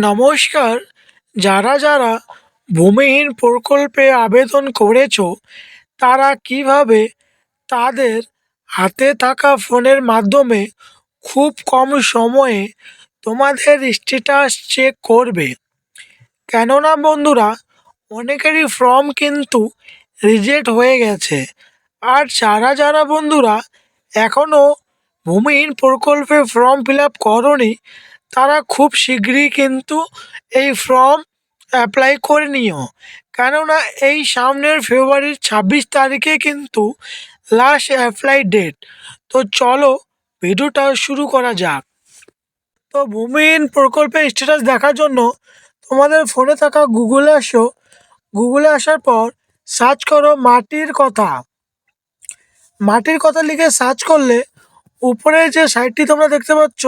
নমস্কার। যারা যারা ভূমিহীন প্রকল্পে আবেদন করেছো তারা কিভাবে তাদের হাতে থাকা ফোনের মাধ্যমে খুব কম সময়ে তোমাদের স্ট্যাটাস চেক করবে। কেননা বন্ধুরা, অনেকেরই ফর্ম কিন্তু রিজেক্ট হয়ে গেছে। আর যারা যারা বন্ধুরা এখনও ভূমিহীন প্রকল্পে ফর্ম ফিল আপ করোনি তারা খুব শীঘ্রই কিন্তু এই ফর্ম অ্যাপ্লাই করে নিও। কেননা এই সামনের ফেব্রুয়ারির 26 তারিখে কিন্তু লাস্ট অ্যাপ্লাই ডেট। তো চলো ভিডিওটা শুরু করা যাক। তো ভূমিহীন প্রকল্পের স্ট্যাটাস দেখার জন্য তোমাদের ফোনে থাকা গুগলে আসো। গুগলে আসার পর সার্চ করো মাটির কথা। মাটির কথা লিখে সার্চ করলে উপরে যে সাইটটি তোমরা দেখতে পাচ্ছ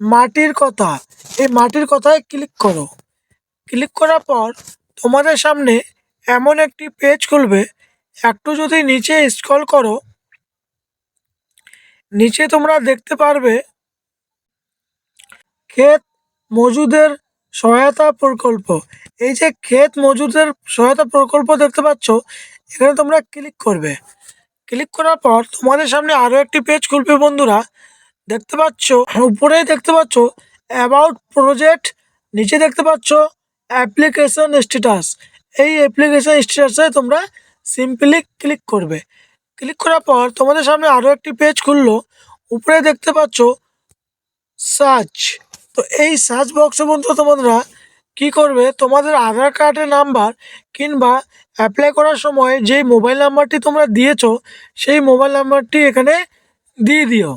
মাটির কথা, এই মাটির কথায় ক্লিক করো। ক্লিক করার পর তোমাদের সামনে এমন একটি পেজ খুলবে। একটু যদি নিচে স্ক্রল করো, নিচে তোমরা দেখতে পারবে ক্ষেত মজুদের সহায়তা প্রকল্প। এই যে ক্ষেত মজুদের সহায়তা প্রকল্প দেখতে পাচ্ছ, এখানে তোমরা ক্লিক করবে। ক্লিক করার পর তোমাদের সামনে আরও একটি পেজ খুলবে বন্ধুরা। দেখতে পাচ্ছ উপরেই দেখতে পাচ্ছ অ্যাবাউট প্রজেক্ট, নিচে দেখতে পাচ্ছ অ্যাপ্লিকেশন স্ট্যাটাস। এই অ্যাপ্লিকেশন স্ট্যাটাসে তোমরা সিম্পলি ক্লিক করবে। ক্লিক করার পর তোমাদের সামনে আরও একটি পেজ খুললো। উপরে দেখতে পাচ্ছ সার্চ। তো এই সার্চ বক্সে বন্ধু তোমরা কী করবে, তোমাদের আধার কার্ডের নাম্বার কিংবা অ্যাপ্লাই করার সময় যেই মোবাইল নাম্বারটি তোমরা দিয়েছো সেই মোবাইল নাম্বারটি এখানে দিয়ে দিও।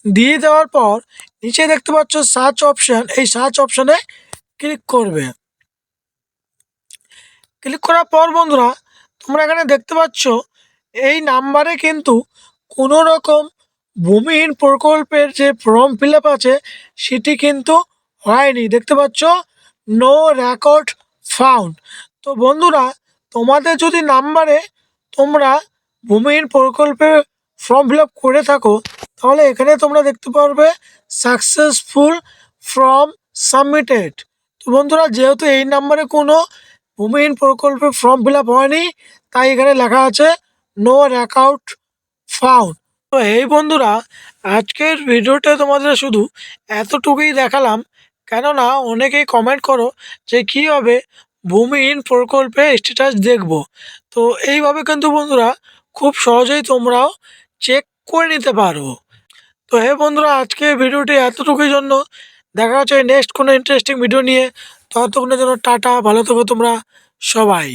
দিয়ে দেওয়ার পর নিচে দেখতে পাচ্ছ সার্চ অপশান, এই সার্চ অপশানে ক্লিক করবে। ক্লিক করার পর বন্ধুরা তোমরা এখানে দেখতে পাচ্ছ এই নাম্বারে কিন্তু কোনো রকম ভূমিহীন প্রকল্পের যে ফর্ম ফিল আপ আছে সেটি কিন্তু হয়নি। দেখতে পাচ্ছ নো রেকর্ড ফাউন্ড। তো বন্ধুরা, তোমাদের যদি নাম্বারে তোমরা ভূমিহীন প্রকল্পে ফর্ম ফিল আপ করে থাকো তাহলে এখানে তোমরা দেখতে পারবে সাকসেসফুল ফর্ম সাবমিটেড। তো বন্ধুরা, যেহেতু এই নাম্বারে কোনো ভূমিহীন প্রকল্পে ফর্ম ফিল আপ হয়নি তাই এখানে লেখা আছে নো রেকর্ড ফাউন্ড। তো এই বন্ধুরা, আজকের ভিডিওতে তোমাদের শুধু এতটুকুই দেখালাম। কেননা অনেকেই কমেন্ট করো যে কীভাবে ভূমিহীন প্রকল্পে স্ট্যাটাস দেখব। তো এইভাবে কিন্তু বন্ধুরা খুব সহজেই তোমরাও চেক করে নিতে পারো। তো হে বন্ধুরা, আজকে ভিডিওটি এতটুকুই জন্য। দেখা হচ্ছে নেক্সট কোনো ইন্টারেস্টিং ভিডিও নিয়ে। ততক্ষণের জন্য টাটা, ভালো থেকো তোমরা সবাই।